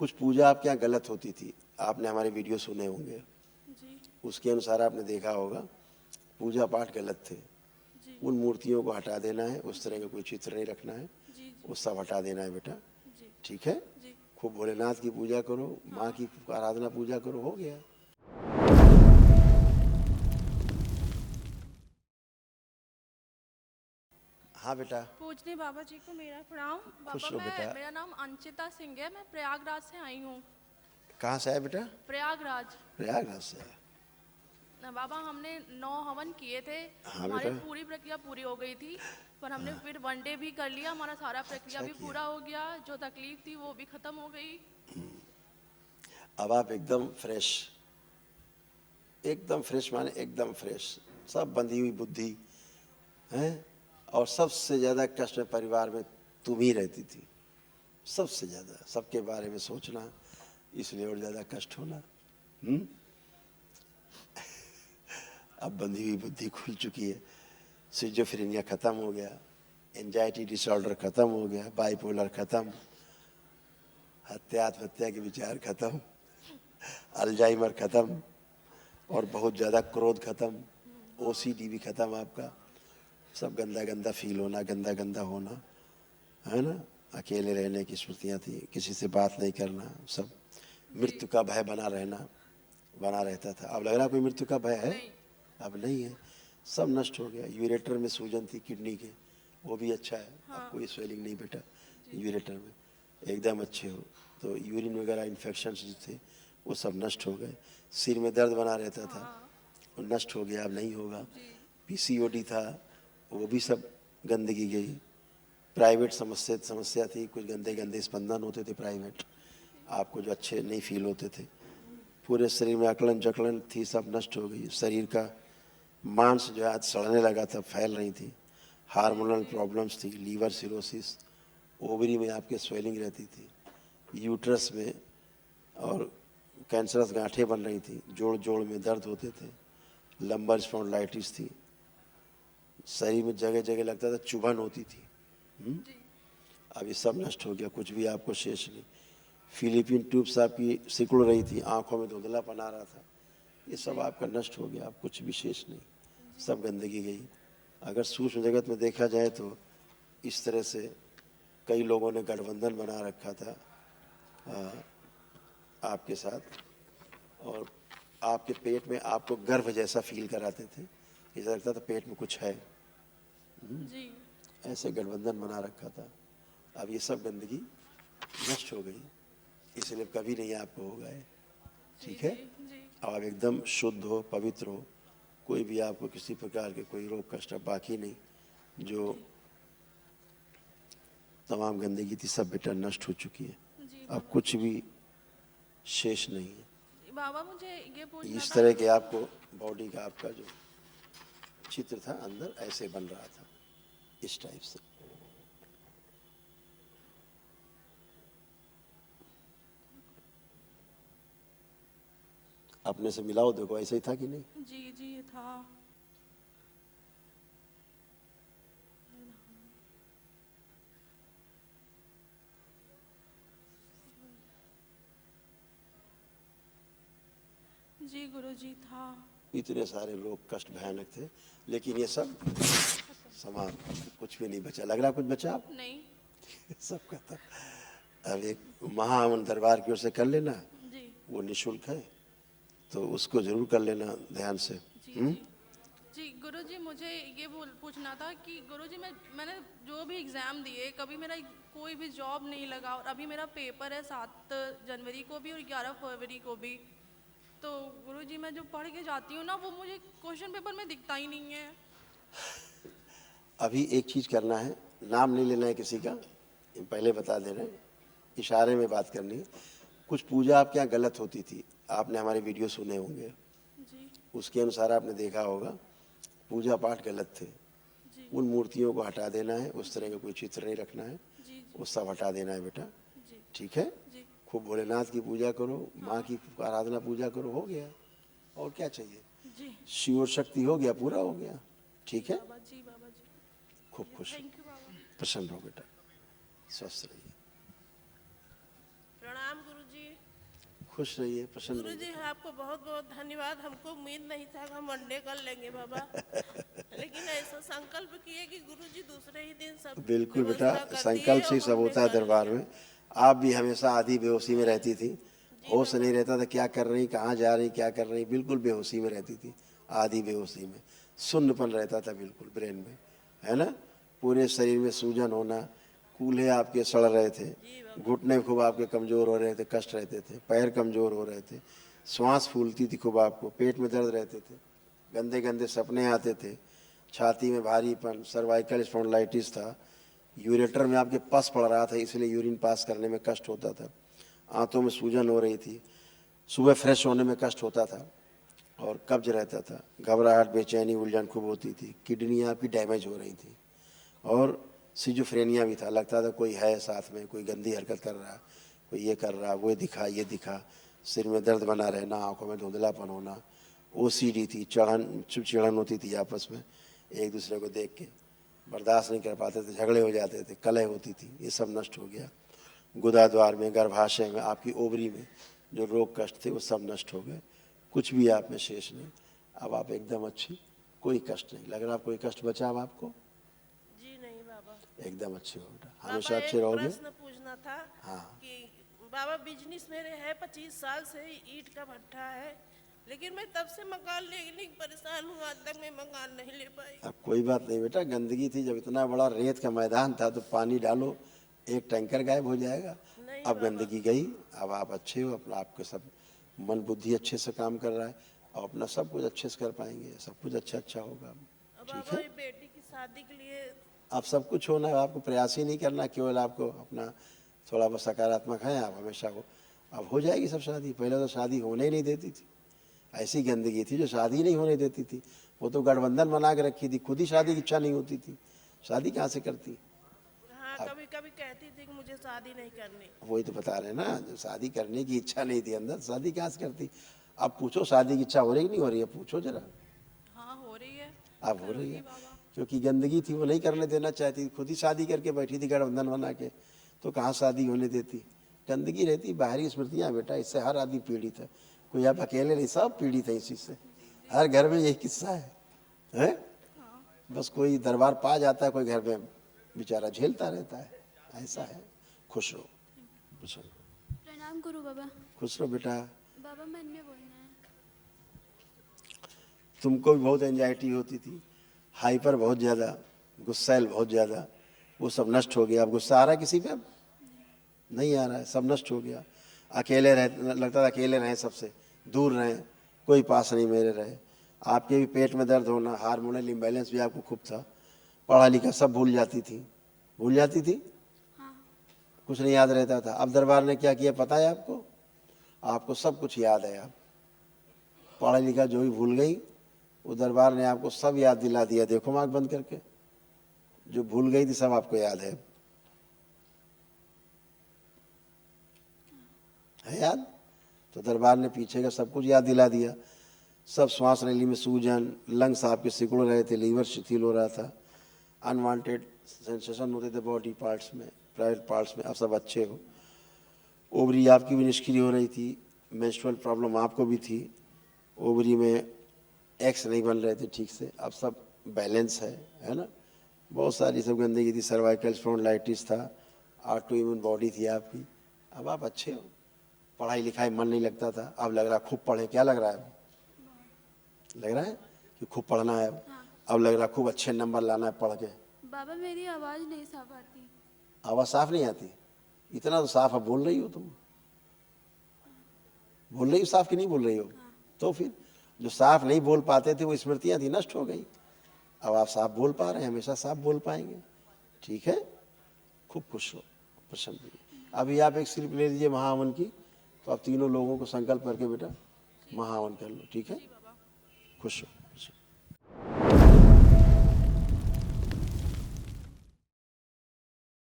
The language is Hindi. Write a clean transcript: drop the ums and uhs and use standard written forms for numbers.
कुछ पूजा आपके यहाँ गलत होती थी, आपने हमारे वीडियो सुने होंगे जी उसके अनुसार आपने देखा होगा पूजा पाठ गलत थे। जी उन मूर्तियों को हटा देना है, उस तरह का कोई चित्र नहीं रखना है, जी वो सब हटा देना है बेटा। जी ठीक है, जी। खूब भोलेनाथ की पूजा करो, माँ की आराधना पूजा करो, हो गया। हाँ बेटा। पूजनी बाबा जी को मेरा प्रणाम। बाबा खुश रहो बेटा। मेरा नाम अंशिता सिंह है, मैं प्रयागराज से आई हूँ। कहाँ से आए बेटा? प्रयागराज। प्रयागराज से आए। बाबा हमने 9 हवन किए थे, हाँ हमारी बेटा। पूरी प्रक्रिया पूरी हो गई थी, पर हमने फिर 1 डे भी कर लिया, हमारा सारा प्रक्रिया अच्छा भी किया। पूरा हो गया, जो तकलीफ थी वो भी खत्म हो गई। अब आप एकदम फ्रेश, एकदम फ्रेश माने एकदम फ्रेश, सब बंधी हुई बुद्धि है। और सबसे ज्यादा कष्ट में परिवार में तुम ही रहती थी, सबसे ज्यादा सबके बारे में सोचना, इसलिए और ज्यादा कष्ट होना। अब बंधी हुई बुद्धि खुल चुकी है, सिजोफ्रेनिया खत्म हो गया, एंजाइटी डिसऑर्डर खत्म हो गया, बाइपोलर खत्म, हत्या के विचार खत्म, अल्जाइमर खत्म, और बहुत ज़्यादा क्रोध खत्म, ओसीडी भी खत्म आपका। सब गंदा गंदा फील होना, गंदा गंदा होना, है ना। अकेले रहने की स्मृतियाँ थी, किसी से बात नहीं करना, सब मृत्यु का भय बना रहता था। अब लग रहा कोई मृत्यु का भय है? नहीं। अब नहीं है, सब नष्ट हो गया। यूरेटर में सूजन थी किडनी के, वो भी अच्छा है। अब कोई स्वेलिंग नहीं बेटा यूरेटर में, एकदम अच्छे हो। तो यूरिन वगैरह इन्फेक्शन जो थे वो सब नष्ट हो गए। सिर में दर्द बना रहता था, वो नष्ट हो गया, अब नहीं होगा। पीसीओडी था, वो भी सब गंदगी गई। प्राइवेट समस्या थी, कुछ गंदे गंदे स्पंदन होते थे प्राइवेट, आपको जो अच्छे नहीं फील होते थे। पूरे शरीर में अकड़न जकड़न थी, सब नष्ट हो गई। शरीर का मांस जो है आज सड़ने लगा था, फैल रही थी। हार्मोनल प्रॉब्लम्स थी, लीवर सिरोसिस, ओवरी में आपके स्वेलिंग रहती थी, यूट्रस में और कैंसरस गांठें बन रही थी, जोड़ जोड़ में दर्द होते थे, लंबर स्पॉन्डिलाइटिस थी, शरीर में जगह जगह लगता था चुभन होती थी। अब ये सब नष्ट हो गया, कुछ भी आपको शेष नहीं। फिलिपिन ट्यूब्स आपकी सिकुड़ रही थी, आंखों में धुंधलापन आ रहा था, ये सब आपका नष्ट हो गया, अब कुछ भी शेष नहीं, सब गंदगी गई। अगर सूक्ष्म जगत में देखा जाए तो इस तरह से कई लोगों ने गठबंधन बना रखा था आपके साथ, और आपके पेट में आपको गर्भ जैसा फील कराते थे, ऐसा लगता था पेट में कुछ है, जी ऐसे गठबंधन बना रखा था। अब ये सब गंदगी नष्ट हो गई, इसलिए कभी नहीं आपको होगा ये, ठीक है। जी अब आप एकदम शुद्ध हो, पवित्र हो, कोई भी आपको किसी प्रकार के कोई रोग कष्ट बाकी नहीं, जो तमाम गंदगी थी सब बेटा नष्ट हो चुकी है, जी अब बाबा। कुछ भी शेष नहीं है। बाबा मुझे ये पूछना इस था। तरह के आपको बॉडी का आपका जो चित्र था अंदर ऐसे बन रहा था, इस टाइप से। अपने से मिलाओ, देखो ऐसे ही था कि नहीं? जी जी ये था। जी गुरुजी था। इतने सारे लोग कष्ट भयानक थे, लेकिन ये सब समाप्त, कुछ भी नहीं बचा। लग रहा कुछ बचा आप? नहीं। सब खत्म। अब एक महाअमन दरबार की ओर से कर लेना, जी वो निःशुल्क है, तो उसको जरूर कर लेना ध्यान से। जी जी जी गुरुजी, मुझे ये पूछना था कि गुरुजी मैंने जो भी एग्ज़ाम दिए, कभी मेरा कोई भी जॉब नहीं लगा, और अभी मेरा पेपर है 7 जनवरी को भी और 11 फरवरी को भी। तो गुरुजी मैं जो पढ़ के जाती हूँ ना, वो मुझे क्वेश्चन पेपर में दिखता ही नहीं है। अभी एक चीज करना है, नाम नहीं लेना है किसी का, ये पहले बता दे रहे हैं, इशारे में बात करनी है। कुछ पूजा आपके यहाँ गलत होती थी, आपने हमारे वीडियो सुने होंगे, जी उसके अनुसार आपने देखा होगा पूजा पाठ गलत थे। जी उन मूर्तियों को हटा देना है, उस तरह का कोई चित्र नहीं रखना है, जी वो सब हटा देना है बेटा, जी ठीक है। जी खूब भोलेनाथ की पूजा करो, माँ की आराधना पूजा करो, हो गया। और क्या चाहिए? जी शिव शक्ति हो गया, पूरा हो गया, ठीक है। बाबा जी। बाबा जी खूब खुश, थैंक यू बाबा। प्रसन्न रहो बेटा, स्वस्थ रहिए। प्रणाम गुरुजी। खुश रहिए, प्रसन्न गुरु रहिए। जी आपको बहुत बहुत धन्यवाद। हमको उम्मीद नहीं था कि हम वनडे कर लेंगे बाबा, लेकिन ऐसा संकल्प किए कि गुरु जी दूसरे ही दिन सब बिल्कुल बेटा, व्यवस्था कर दिए संकल्प से और ही सब हमने होता है कर दरबार लिया। में। आप भी हमेशा आधी बेहोशी में रहती थी, होश नहीं रहता था, क्या कर रही, कहाँ जा रही, क्या कर रही, बिल्कुल बेहोशी में रहती थी, आधी बेहोशी में, शून्यपन रहता था बिल्कुल ब्रेन में, है ना। पूरे शरीर में सूजन होना, कूल्हे आपके सड़ रहे थे, घुटने खूब आपके कमज़ोर हो रहे थे, कष्ट रहते थे, पैर कमज़ोर हो रहे थे, श्वास फूलती थी खूब आपको, पेट में दर्द रहते थे, गंदे गंदे सपने आते थे, छाती में भारीपन, सर्वाइकल स्पॉन्डिलाइटिस था, यूरेटर में आपके पस पड़ रहा था, इसलिए यूरिन पास करने में कष्ट होता था, आंतों में सूजन हो रही थी, सुबह फ्रेश होने में कष्ट होता था, और कब्ज रहता था, घबराहट, बेचैनी, उलझन खूब होती थी, किडनी आपकी डैमेज हो रही थी, और सिजोफ्रेनिया भी था, लगता था कोई है साथ में, कोई गंदी हरकत कर रहा, कोई ये कर रहा, वो दिखा, ये दिखा, सिर में दर्द बना रहना, आंखों में धुंधलापन होना, ओसीडी थी, चिड़न होती थी आपस में, एक दूसरे को देख के बर्दाश्त नहीं कर पाते थे, झगड़े हो जाते थे, कलह होती थी, ये सब नष्ट हो गया। गुदाद्वार में, गर्भाशय में, आपकी ओवरी में जो रोग कष्ट थे वो सब नष्ट हो गए, कुछ भी आप में शेष नहीं, अब आप एकदम अच्छी, कोई कष्ट नहीं लग रहा। कोई कष्ट बचा अब आपको? जी नहीं बाबा। एकदम अच्छे हो बेटा, बाबा हमेशा एक अच्छे रहोगे। प्रश्न पूछना था। हाँ। कि बाबा बिजनेस मेरे है 25 साल से, ईंट का भट्ठा है, लेकिन मैं तब से मकान लेने की परेशान हूँ, आज तक मैं मकान नहीं ले पाई। अब कोई बात नहीं बेटा, गंदगी थी, जब इतना बड़ा रेत का मैदान था तो पानी डालो, एक टैंकर गायब हो जाएगा। नहीं अब बाबा। गंदगी गई, अब आप अच्छे हो, अपना आपके सब मन बुद्धि अच्छे से काम कर रहा है, और अपना सब कुछ अच्छे से कर पाएंगे, सब कुछ अच्छा अच्छा होगा। अब ठीक बाबा है, ये बेटी की शादी के लिए आप सब कुछ होना है, आपको प्रयास ही नहीं करना, केवल आपको अपना थोड़ा बहुत सकारात्मक है आप हमेशा को, अब हो जाएगी सब शादी। पहले तो शादी होने ही नहीं देती थी, ऐसी गंदगी थी जो शादी नहीं होने देती थी, वो तो गठबंधन बना के रखी थी, खुद ही शादी की इच्छा नहीं होती थी, शादी कहाँ से करती। हाँ कभी कभी कहती थी कि मुझे शादी नहीं करनी। वही तो बता रहे हैं ना, जो शादी करने की इच्छा नहीं थी अंदर, शादी कहाँ से करती। अब पूछो शादी की इच्छा हो रही कि नहीं हो रही है, पूछो जरा। हाँ हो रही है। अब हो रही है, करूँगी बाबा। क्योंकि गंदगी थी वो नहीं करने देना चाहती, खुद ही शादी करके बैठी थी गठबंधन बना के, तो कहाँ शादी होने देती। गंदगी रहती, बाहरी स्मृतियाँ बेटा, इससे हर आदमी पीड़ित है, कोई आप अकेले नहीं, सब पीड़ित है इस चीज़ से, हर घर में यही किस्सा है? बस कोई दरबार पा जाता है, कोई घर में बेचारा झेलता रहता है, ऐसा है। खुश रहो, खुश रहो, प्रणाम गुरु बाबा। खुश रहो बेटा। बाबा मन में बोलना है। तुमको भी बहुत एंजाइटी होती थी, हाइपर बहुत ज़्यादा, गुस्सैल बहुत ज़्यादा, वो सब नष्ट हो गया। अब गुस्सा आ रहा है किसी पे? अब नहीं आ रहा है, सब नष्ट हो गया। अकेले रह, लगता था अकेले रहें, सबसे दूर रहें, कोई पास नहीं मेरे रहे। आपके भी पेट में दर्द होना, हार्मोनल इम्बैलेंस भी आपको खूब था, पढ़ा लिखा सब भूल जाती थी, भूल जाती थी, हाँ। कुछ नहीं याद रहता था। अब दरबार ने क्या किया पता है आपको? आपको सब कुछ याद है। आप पढ़ा लिखा जो भी भूल गई, वो दरबार ने आपको सब याद दिला दिया। देखो आँख बंद करके, जो भूल गई थी सब आपको याद है याद? तो दरबार ने पीछे का सब कुछ याद दिला दिया। सब श्वास नली में सूजन, लंग्स आपके सिकुड़ रहे थे, लीवर शिथिल हो रहा था, अनवांटेड सेंसेशन होते थे बॉडी पार्ट्स में, प्राइवेट पार्ट्स में, अब सब अच्छे हो। ओवरी आपकी भी निष्क्रिय हो रही थी, मेंस्ट्रुअल प्रॉब्लम आपको भी थी, ओवरी में एग्स नहीं बन रहे थे ठीक से, अब सब बैलेंस है ना। बहुत सारी सब गंदगी थी, सर्वाइकल स्पॉन्डिलाइटिस था, ऑटो इम्यून बॉडी थी आपकी। अब आप अच्छे हो, पढ़ाई लिखाई मन नहीं लगता था, अब लग रहा खूब पढ़े। क्या लग रहा है? लग रहा है कि खूब पढ़ना है अब लग रहा खूब अच्छे नंबर लाना है पढ़ के। बाबा मेरी आवाज़ नहीं साफ आती। आवाज़ साफ नहीं आती? इतना तो साफ अब बोल रही हो तुम, बोल रही हो साफ कि नहीं बोल रही हो? तो फिर जो साफ नहीं बोल पाते थे वो स्मृतियाँ थी, नष्ट हो गई। अब आप साफ बोल पा रहे हैं, हमेशा साफ बोल पाएंगे। ठीक है, खूब खुश हो, प्रसन्न रहिए। अभी आप एक स्लिप ले लीजिए महावन की, तो आप तीनों लोगों को संकल्प करके बेटा महावन कर लो। ठीक है, खुश हो, खुश हो।